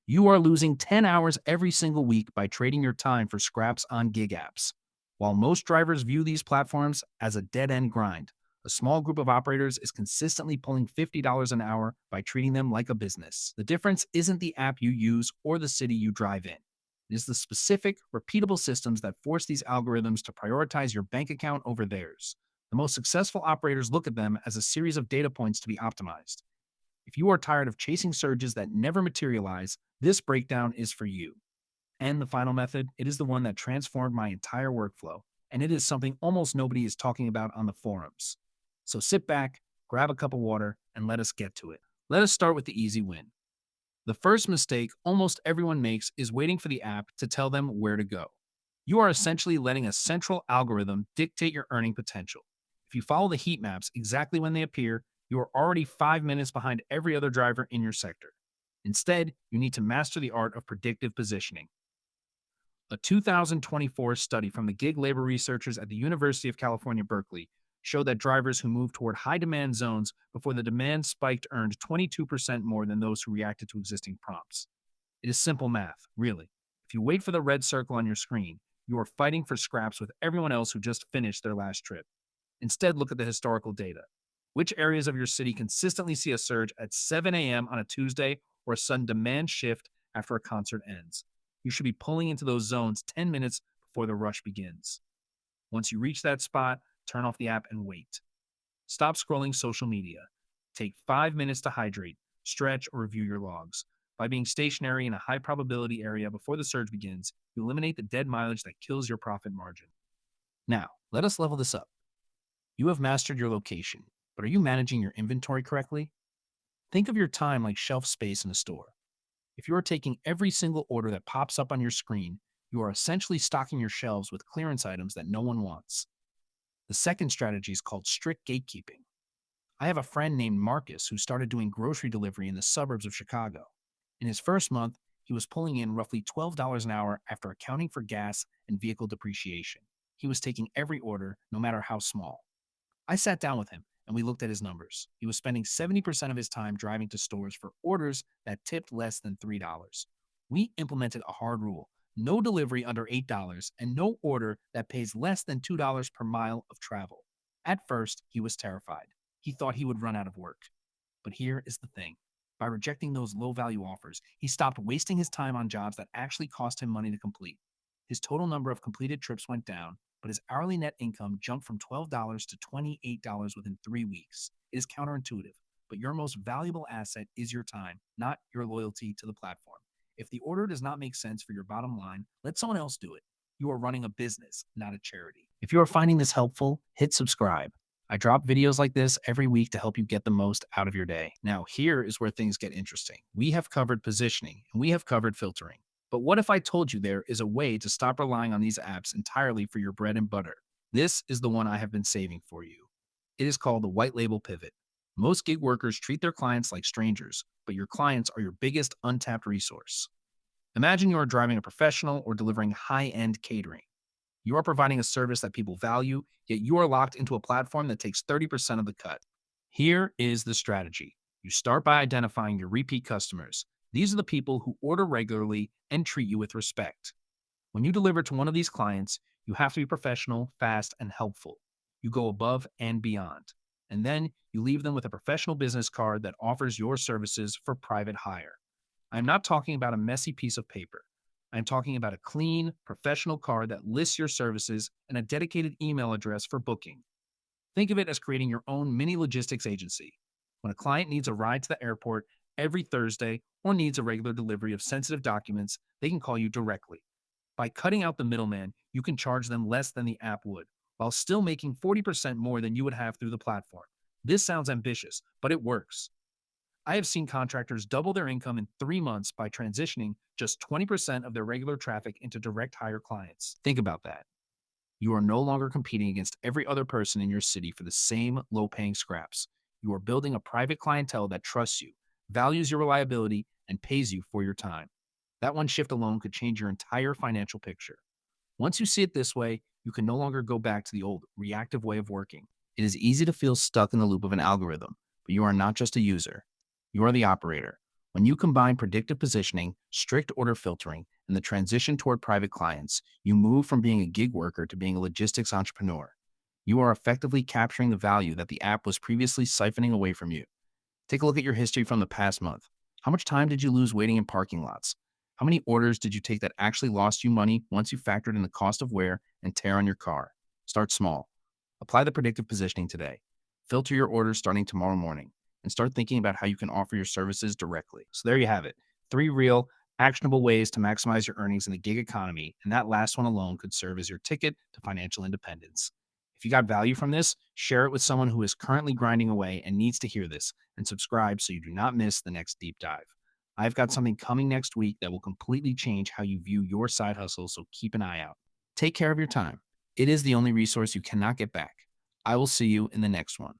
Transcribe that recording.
You are losing 10 hours every single week by trading your time for scraps on gig apps. While most drivers view these platforms as a dead end grind, a small group of operators is consistently pulling $50 an hour by treating them like a business. The difference isn't the app you use or the city you drive in. It is the specific, repeatable systems that force these algorithms to prioritize your bank account over theirs. The most successful operators look at them as a series of data points to be optimized. If you are tired of chasing surges that never materialize, this breakdown is for you. And the final method, it is the one that transformed my entire workflow, and it is something almost nobody is talking about on the forums. So sit back, grab a cup of water, and let us get to it. Let us start with the easy win. The first mistake almost everyone makes is waiting for the app to tell them where to go. You are essentially letting a central algorithm dictate your earning potential. If you follow the heat maps exactly when they appear, you are already 5 minutes behind every other driver in your sector. Instead, you need to master the art of predictive positioning. A 2024 study from the gig labor researchers at the University of California, Berkeley, showed that drivers who moved toward high demand zones before the demand spiked earned 22% more than those who reacted to existing prompts. It is simple math, really. If you wait for the red circle on your screen, you are fighting for scraps with everyone else who just finished their last trip. Instead, look at the historical data. Which areas of your city consistently see a surge at 7 a.m. on a Tuesday or a sudden demand shift after a concert ends? You should be pulling into those zones 10 minutes before the rush begins. Once you reach that spot, turn off the app and wait. Stop scrolling social media. Take 5 minutes to hydrate, stretch, or review your logs. By being stationary in a high probability area before the surge begins, you eliminate the dead mileage that kills your profit margin. Now, let us level this up. You have mastered your location, but are you managing your inventory correctly? Think of your time like shelf space in a store. If you are taking every single order that pops up on your screen, you are essentially stocking your shelves with clearance items that no one wants. The second strategy is called strict gatekeeping. I have a friend named Marcus who started doing grocery delivery in the suburbs of Chicago. In his first month, he was pulling in roughly $12 an hour after accounting for gas and vehicle depreciation. He was taking every order, no matter how small. I sat down with him and we looked at his numbers. He was spending 70% of his time driving to stores for orders that tipped less than $3. We implemented a hard rule: no delivery under $8 and no order that pays less than $2 per mile of travel. At first, he was terrified. He thought he would run out of work. But here is the thing: by rejecting those low value offers, he stopped wasting his time on jobs that actually cost him money to complete. His total number of completed trips went down, but his hourly net income jumped from $12 to $28 within 3 weeks. It is counterintuitive, but your most valuable asset is your time, not your loyalty to the platform. If the order does not make sense for your bottom line, let someone else do it. You are running a business, not a charity. If you are finding this helpful, hit subscribe. I drop videos like this every week to help you get the most out of your day. Now, here is where things get interesting. We have covered positioning and we have covered filtering. But what if I told you there is a way to stop relying on these apps entirely for your bread and butter? This is the one I have been saving for you. It is called the white label pivot. Most gig workers treat their clients like strangers, but your clients are your biggest untapped resource. Imagine you are driving a professional or delivering high end catering. You are providing a service that people value, yet you are locked into a platform that takes 30% of the cut. Here is the strategy. You start by identifying your repeat customers. These are the people who order regularly and treat you with respect. When you deliver to one of these clients, you have to be professional, fast, and helpful. You go above and beyond. And then you leave them with a professional business card that offers your services for private hire. I'm not talking about a messy piece of paper. I'm talking about a clean, professional card that lists your services and a dedicated email address for booking. Think of it as creating your own mini logistics agency. When a client needs a ride to the airport every Thursday or needs a regular delivery of sensitive documents, they can call you directly. By cutting out the middleman, you can charge them less than the app would, while still making 40% more than you would have through the platform. This sounds ambitious, but it works. I have seen contractors double their income in 3 months by transitioning just 20% of their regular traffic into direct hire clients. Think about that. You are no longer competing against every other person in your city for the same low paying scraps. You are building a private clientele that trusts you, values your reliability, and pays you for your time. That one shift alone could change your entire financial picture. Once you see it this way, you can no longer go back to the old reactive way of working. It is easy to feel stuck in the loop of an algorithm, but you are not just a user. You are the operator. When you combine predictive positioning, strict order filtering, and the transition toward private clients, you move from being a gig worker to being a logistics entrepreneur. You are effectively capturing the value that the app was previously siphoning away from you. Take a look at your history from the past month. How much time did you lose waiting in parking lots? How many orders did you take that actually lost you money once you factored in the cost of wear and tear on your car? Start small. Apply the predictive positioning today. Filter your orders starting tomorrow morning and start thinking about how you can offer your services directly. So there you have it. 3 real, actionable ways to maximize your earnings in the gig economy, and that last one alone could serve as your ticket to financial independence. If you got value from this, share it with someone who is currently grinding away and needs to hear this, and subscribe so you do not miss the next deep dive. I've got something coming next week that will completely change how you view your side hustle, so keep an eye out. Take care of your time. It is the only resource you cannot get back. I will see you in the next one.